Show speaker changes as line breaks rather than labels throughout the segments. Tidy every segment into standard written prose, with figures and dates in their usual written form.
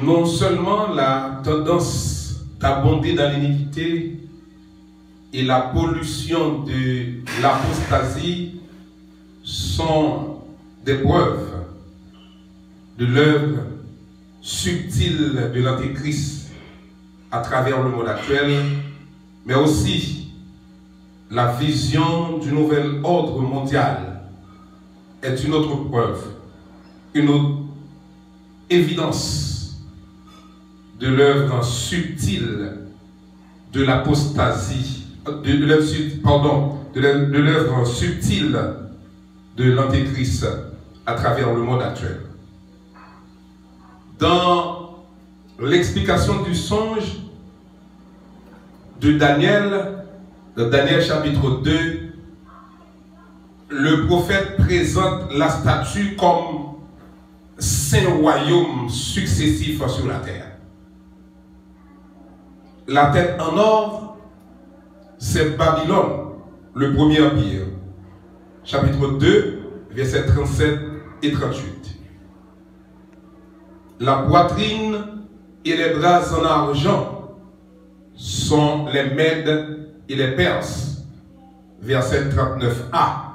non seulement la tendance d'abonder dans l'iniquité et la pollution de l'apostasie sont des preuves de l'œuvre subtile de l'Antéchrist à travers le monde actuel, mais aussi la vision du nouvel ordre mondial est une autre preuve, une autre évidence de l'œuvre subtile de l'apostasie, de l'œuvre subtile de l'Antéchrist à travers le monde actuel. Dans l'explication du songe de Daniel, dans Daniel chapitre 2, le prophète présente la statue comme 5 royaumes successifs sur la terre. La tête en or, c'est Babylone, le premier empire. Chapitre 2, versets 37 et 38. La poitrine et les bras en argent sont les Mèdes et les Perses. Verset 39a.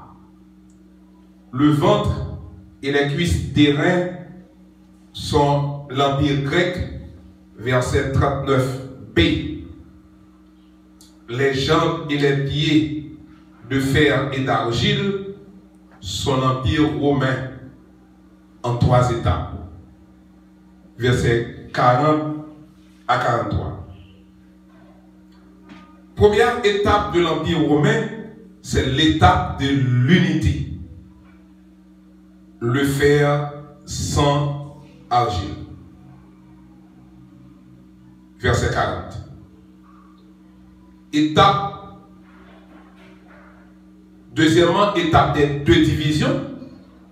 Le ventre et les cuisses des reins sont l'empire grec. Verset 39b. Les jambes et les pieds de fer et d'argile sont l'empire romain en 3 étapes. Versets 40 à 43. Première étape de l'empire romain, c'est l'étape de l'unité. Le fer sans argile. Verset 40. Deuxièmement, étape des 2 divisions,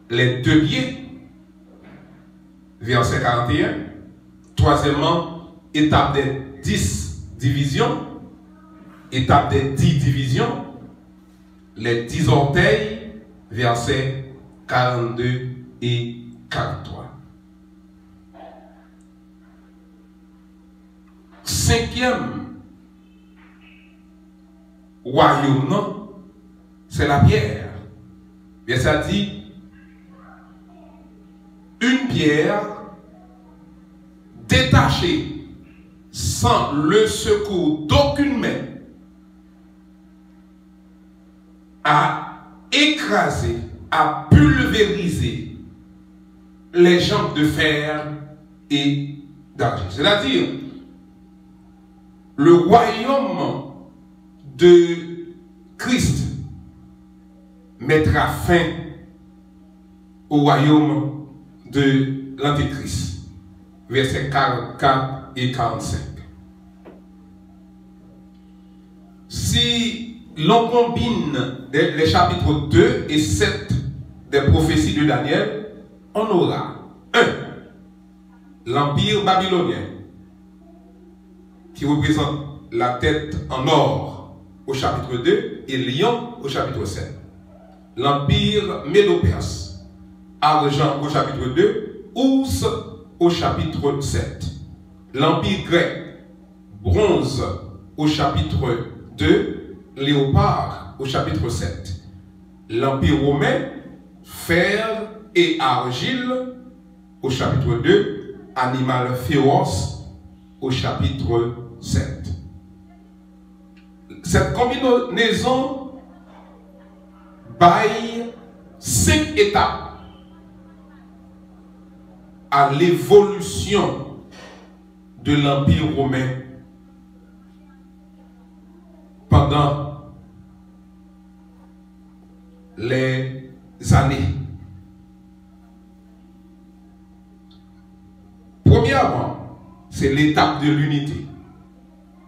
les 2 pieds. Verset 41. Troisièmement, étape des 10 divisions. Étape des 10 divisions, les 10 orteils, versets 42 et 43. 5e royaume, c'est la pierre. Et ça dit, une pierre détachée sans le secours d'aucune main à écraser, à pulvériser les jambes de fer et d'argile. C'est-à-dire, le royaume de Christ mettra fin au royaume de l'Antéchrist. Versets 44 et 45. Si l'on combine les chapitres 2 et 7 des prophéties de Daniel, on aura 1. L'empire babylonien, qui représente la tête en or au chapitre 2 et lion au chapitre 7. L'empire médo-perse, argent au chapitre 2, ours au chapitre 7. L'empire grec, bronze au chapitre 2, léopard au chapitre 7. L'empire romain, fer et argile au chapitre 2, animal féroce au chapitre 7. Cette combinaison baille 5 étapes à l'évolution de l'empire romain pendant les années. Premièrement, c'est l'étape de l'unité.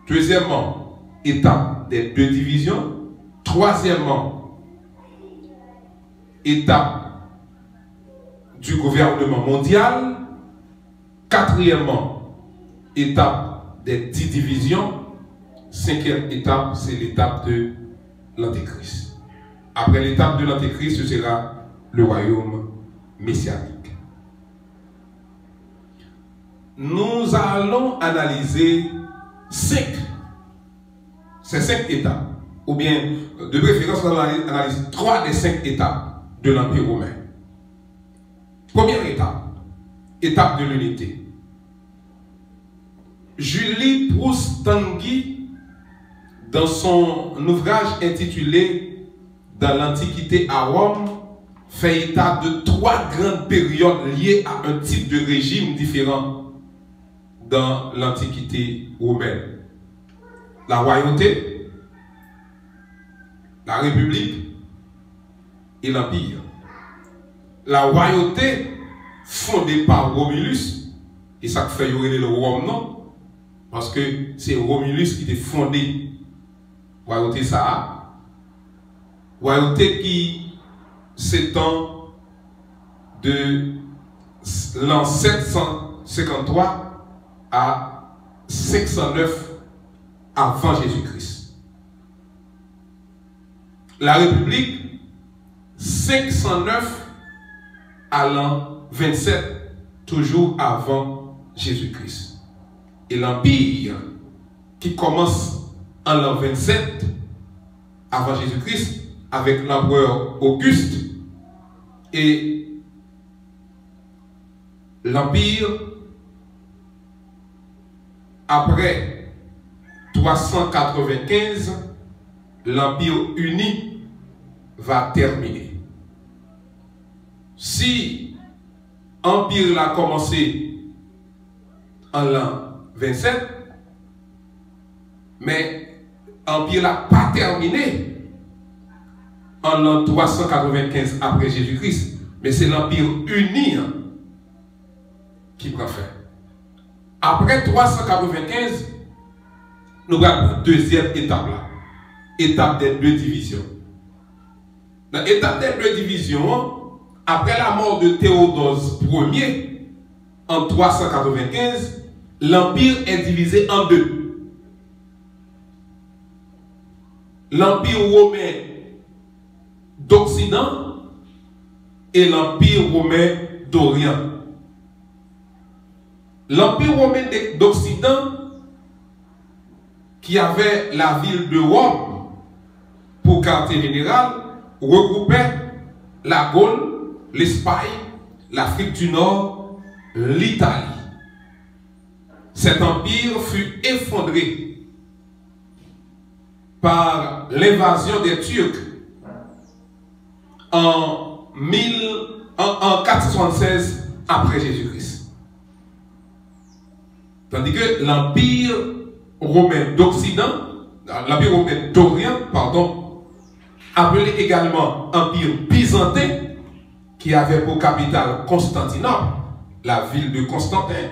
Deuxièmement, étape des 2 divisions. Troisièmement, étape du gouvernement mondial. Quatrièmement, étape des 10 divisions. 5e étape, c'est l'étape de l'Antéchrist. Après l'étape de l'Antéchrist, ce sera le royaume messianique. Nous nous allons analyser 5. C'est 5 étapes. Ou bien, de préférence, on analyse 3 des 5 étapes de l'Empire romain. Première étape, étape de l'unité. Julie Proust-Tanguy, dans son ouvrage intitulé Dans l'Antiquité à Rome, fait état de 3 grandes périodes liées à un type de régime différent dans l'Antiquité romaine. La royauté, la république et l'empire. La royauté fondée par Romulus, et ça fait le Rome, non? Parce que c'est Romulus qui a fondé la royauté ça. Royauté qui s'étend de l'an 753 à 509 avant Jésus-Christ. La République, 509 à l'an 27, toujours avant Jésus-Christ. Et l'Empire, qui commence en l'an 27 avant Jésus-Christ, avec l'empereur Auguste, et l'Empire, après 395, l'Empire uni va terminer. Si l'Empire a commencé en l'an 27, mais l'Empire n'a pas terminé en l'an 395 après Jésus-Christ, mais c'est l'Empire uni qui prend fin. Après 395, nous avons la deuxième étape là, étape des 2 divisions. Dans l'étape des 2 divisions, après la mort de Théodose Ier en 395, l'Empire est divisé en 2. L'Empire romain d'Occident et l'Empire romain d'Orient. L'Empire romain d'Occident, qui avait la ville de Rome pour quartier général, regroupait la Gaule, l'Espagne, l'Afrique du Nord, l'Italie. Cet empire fut effondré par l'invasion des Turcs en 476 après Jésus-Christ. Tandis que l'Empire romain d'Occident, l'Empire romain d'Orient, pardon, appelé également Empire byzantin, qui avait pour capitale Constantinople, la ville de Constantin,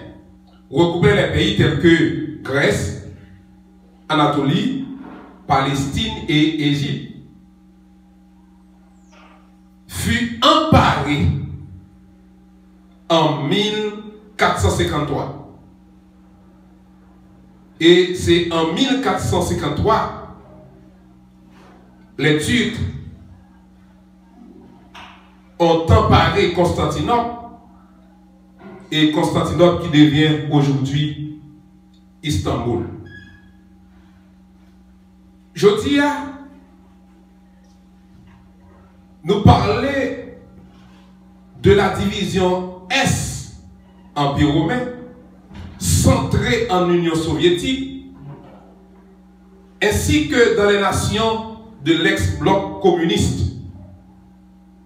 recoupait les pays tels que Grèce, Anatolie, Palestine et Égypte, fut emparé en 1453. Et c'est en 1453, les Turcs ont emparé Constantinople, et Constantinople qui devient aujourd'hui Istanbul. Je dis à nous parler de la division Est, Empire romain, centrée en Union soviétique, ainsi que dans les nations de l'ex-bloc communiste,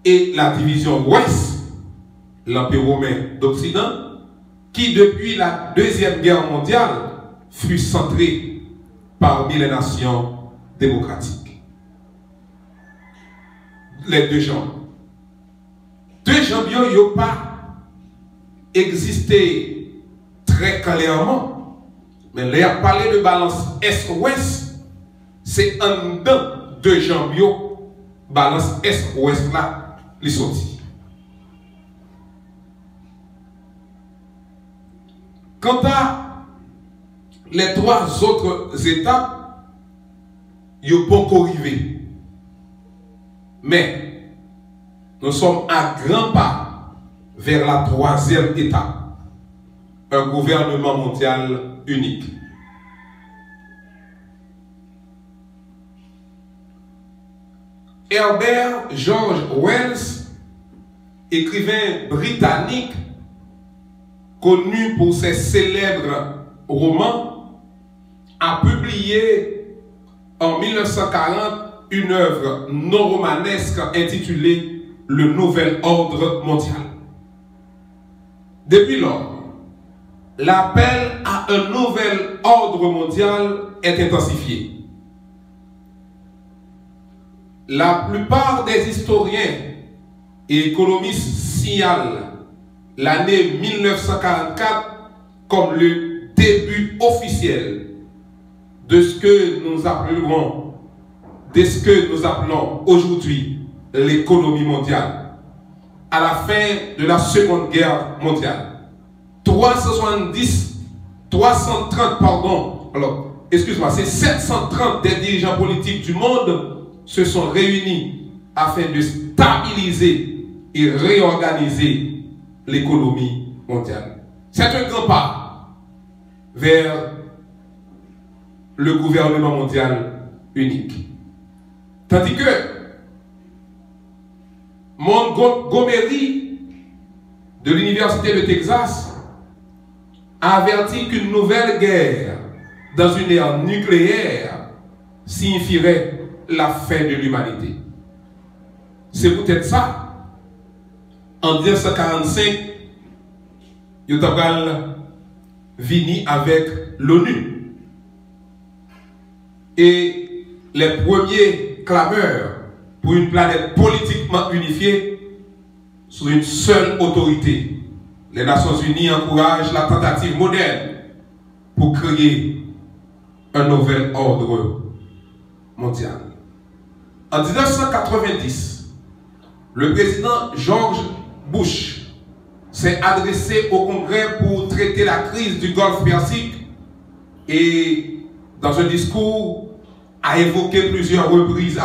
et la division Ouest, l'Empire romain d'Occident, qui depuis la Deuxième Guerre mondiale fut centré parmi les nations démocratiques. Les 2 jambes. 2 jambes n'ont pas existé très clairement, mais les a parlé de balance Est-Ouest, c'est en dedans 2 jambes, balance Est-Ouest là, les sorties. Quant à les 3 autres étapes, ils ne peuvent pas arriver. Mais nous sommes à grands pas vers la 3e étape. un gouvernement mondial unique. Herbert George Wells, écrivain britannique connu pour ses célèbres romans, a publié en 1940 une œuvre non romanesque intitulée Le Nouvel Ordre Mondial. Depuis lors, l'appel à un nouvel ordre mondial est intensifié. La plupart des historiens et économistes signalent l'année 1944 comme le début officiel de ce que nous appelons aujourd'hui l'économie mondiale, à la fin de la Seconde Guerre mondiale. 730 des dirigeants politiques du monde se sont réunis afin de stabiliser et réorganiser l'économie mondiale. C'est un grand pas vers le gouvernement mondial unique. Tandis que Montgomery de l'Université de Texas a averti qu'une nouvelle guerre dans une ère nucléaire signifierait la fin de l'humanité. C'est peut-être ça. En 1945, Yotabal vini avec l'ONU. Et les premiers clameurs pour une planète politiquement unifiée sous une seule autorité. Les Nations Unies encouragent la tentative moderne pour créer un nouvel ordre mondial. En 1990, le président George Bush s'est adressé au Congrès pour traiter la crise du Golfe Persique et, dans un discours, a évoqué à plusieurs reprises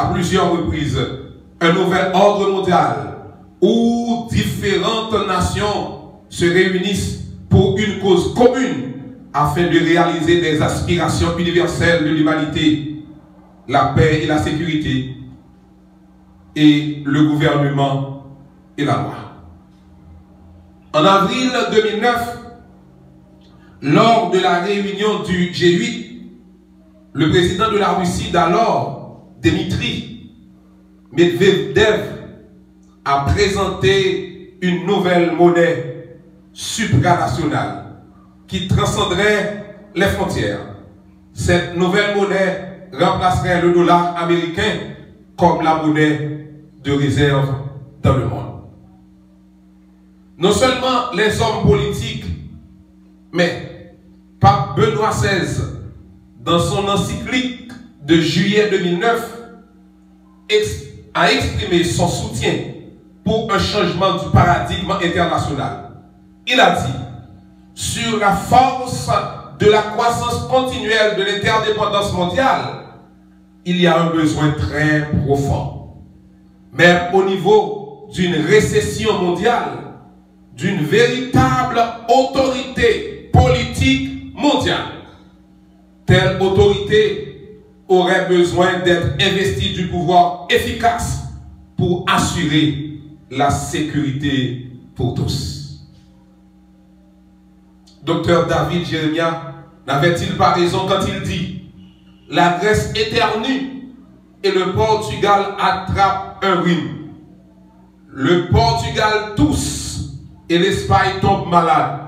un nouvel ordre mondial où différentes nations se réunissent pour une cause commune afin de réaliser des aspirations universelles de l'humanité, la paix et la sécurité, et le gouvernement et la loi. En avril 2009, lors de la réunion du G8, le président de la Russie d'alors, Dmitri Medvedev, a présenté une nouvelle monnaie supranationale qui transcenderait les frontières. Cette nouvelle monnaie remplacerait le dollar américain comme la monnaie de réserve dans le monde. Non seulement les hommes politiques, mais Pape Benoît XVI, dans son encyclique de juillet 2009, a exprimé son soutien pour un changement du paradigme international. Il a dit, sur la force de la croissance continuelle de l'interdépendance mondiale, il y a un besoin très profond. Mais au niveau d'une récession mondiale, d'une véritable autorité politique mondiale. Telle autorité aurait besoin d'être investie du pouvoir efficace pour assurer la sécurité pour tous. Docteur David Jeremiah n'avait-il pas raison quand il dit « La Grèce éternue et le Portugal attrape un rhume. Le Portugal tousse et l'Espagne tombe malade.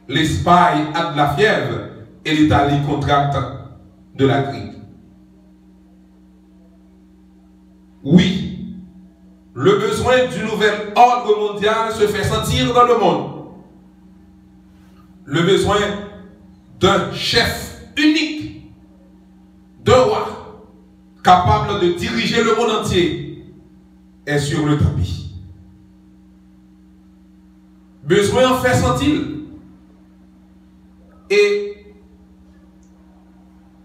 L'Espagne a de la fièvre et l'Italie contracte de la grippe. » Oui, le besoin du nouvel ordre mondial se fait sentir dans le monde. Le besoin d'un chef unique, d'un roi, capable de diriger le monde entier, est sur le tapis. Besoin en fait sentir. Et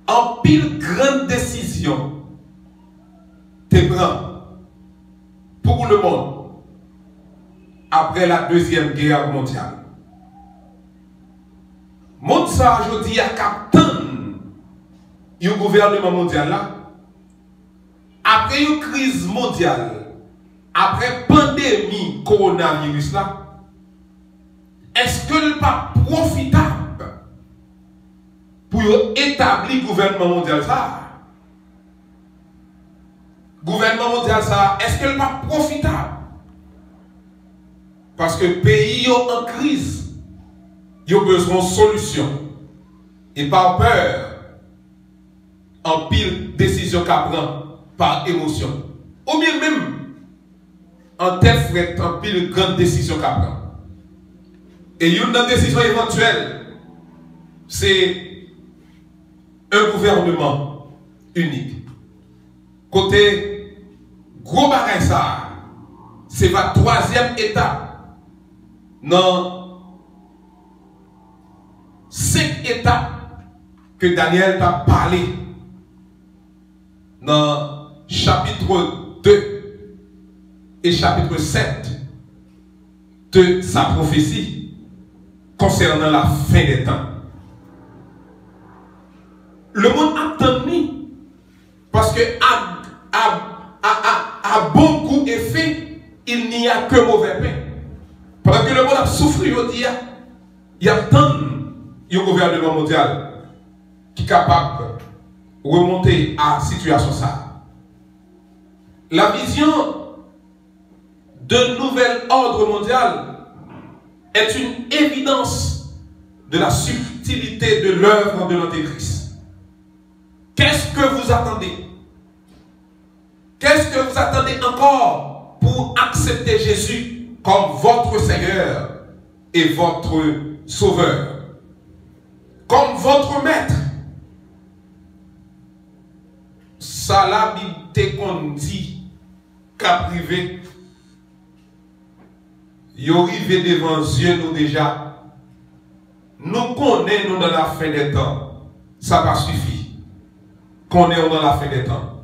en pile grande décision te prend pour le monde après la Deuxième Guerre mondiale. ça, je dis à Captain, le gouvernement mondial là, après une crise mondiale, après pandémie coronavirus là, est-ce que le pas profitable pour établir le gouvernement mondial ça? Gouvernement mondial ça, est-ce que le pas profitable? Parce que pays en crise, ils ont besoin de solutions. Et par peur, en pile décision qu'à prendre par émotion. Ou bien même, en tête frette, en pile grande décision qu'à prendre. Et une décision éventuelle, c'est un gouvernement unique. Côté gros bagage ça, c'est la troisième étape dans 5 étapes que Daniel t'a parlé dans chapitre 2 et chapitre 7 de sa prophétie concernant la fin des temps. Le monde attend parce que à bon goût et fait, il n'y a que mauvais pain. Pendant que le monde a souffert, il y a tant de gouvernement mondial qui est capable de remonter à la situation ça. La vision d'un nouvel ordre mondial est une évidence de la subtilité de l'œuvre de l'Antéchrist. Qu'est-ce que vous attendez? Qu'est-ce que vous attendez encore pour accepter Jésus comme votre Seigneur et votre Sauveur, comme votre Maître? Ça l'habité qu'on dit qu'à privé, il arrive devant Dieu nous déjà. Nous connaissons dans la fin des temps. Ça va suffire. Connaissons dans la fin des temps.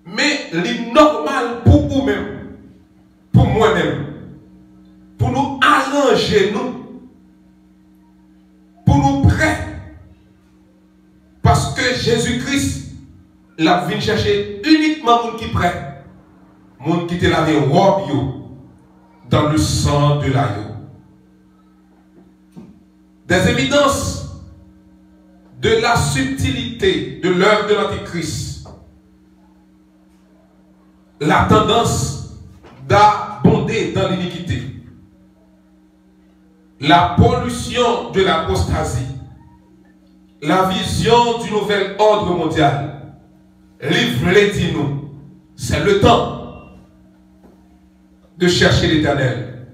Mais le normal pour vous-même, pour moi-même, pour nous arranger, pour nous prêts, parce que Jésus-Christ l'a venu chercher uniquement les gens qui prêt, les gens qui te lavé robe dans le sang de l'agneau. Des évidences de la subtilité de l'œuvre de l'Antéchrist. La tendance d'abonder dans l'iniquité. La pollution de l'apostasie. La vision du nouvel ordre mondial. Livre dit-nous, c'est le temps de chercher l'Éternel.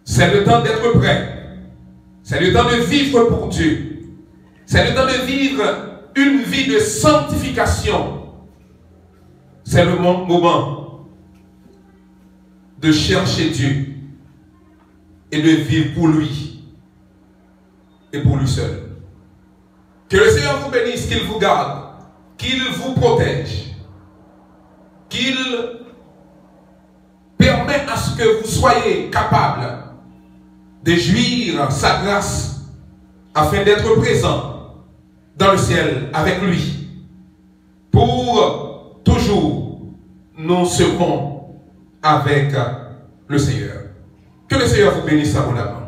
C'est le temps d'être prêt. C'est le temps de vivre pour Dieu. C'est le temps de vivre une vie de sanctification. C'est le moment de chercher Dieu et de vivre pour lui et pour lui seul. Que le Seigneur vous bénisse, qu'il vous garde, qu'il vous protège, qu'il permet à ce que vous soyez capable de jouir sa grâce afin d'être présent dans le ciel avec lui pour toujours nous serons avec le Seigneur. Que le Seigneur vous bénisse abondamment.